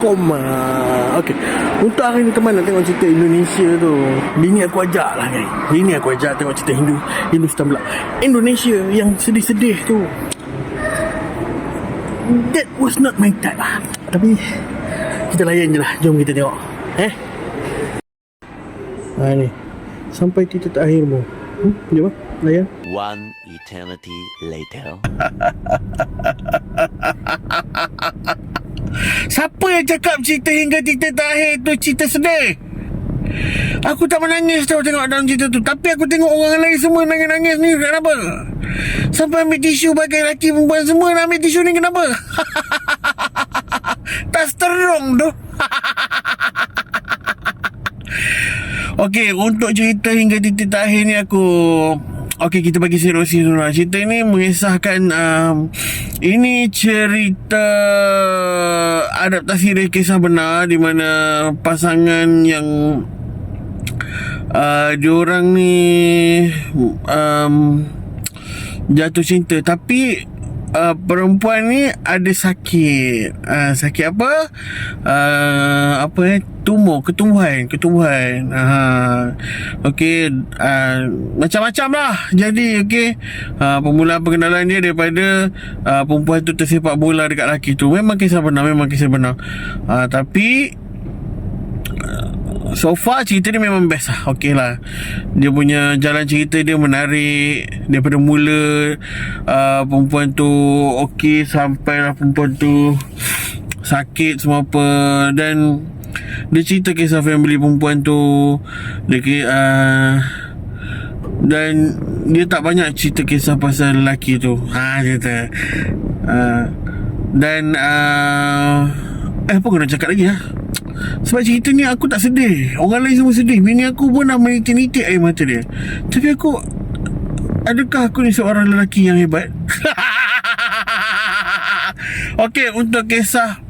koma. Okay, untuk hari ni teman nak tengok cerita Indonesia tu. Bini aku ajak lah kan. Bini aku ajak tengok cerita Hindustan pula. Indonesia yang sedih-sedih tu. That was not my type lah. Tapi kita layan je lah. Jom kita tengok. Ni sampai titik terakhirmu. Jom lah, layan. One eternity later. Siapa yang cakap cerita hingga titik terakhir tu cerita sedih? Aku tak menangis tau tengok dalam cerita tu. Tapi aku tengok orang lain semua nangis-nangis ni. Kenapa? Sampai ambil tisu bagi lelaki perempuan semua nak ambil tisu ni. Kenapa? Tak seterong tu. Okey, untuk cerita hingga titik terakhir ni Okey, kita bagi sinopsis dulu lah. Cerita ni mengisahkan ini cerita adaptasi dari kisah benar, di mana pasangan yang diorang ni jatuh cinta. Tapi perempuan ni ada sakit. Sakit apa? Ketumbuhan. Okey, macam-macam lah. Jadi permulaan pengenalan dia daripada perempuan tu tersepak bola dekat lelaki tu. Memang kisah benar. Tapi so far cerita ni memang best lah. Okey lah, dia punya jalan cerita dia menarik. Daripada mula perempuan tu okey, sampailah perempuan tu sakit semua apa. Dan dia cerita kisah family perempuan tu. Dan dia tak banyak cerita kisah pasal lelaki tu. Cerita dan apa aku nak cakap lagi sebab cerita ni aku tak sedih. Orang lain semua sedih. Bini aku pun dah menitik-nitik air mata dia. Tapi adakah aku ni seorang lelaki yang hebat? Okey, untuk kisah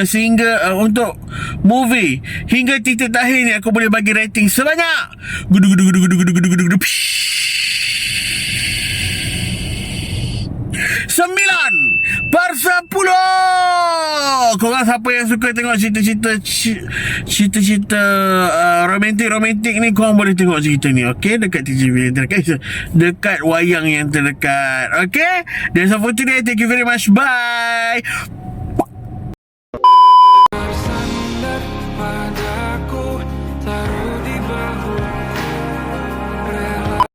sehingga untuk movie hingga titik terakhir ni aku boleh bagi rating sebanyak 9/10. Korang siapa yang suka tengok cerita-cerita romantik ni, korang boleh tengok cerita ni. Okey, dekat TGV dekat wayang yang terdekat. Okey, that's all for today. Thank you very much. Bye.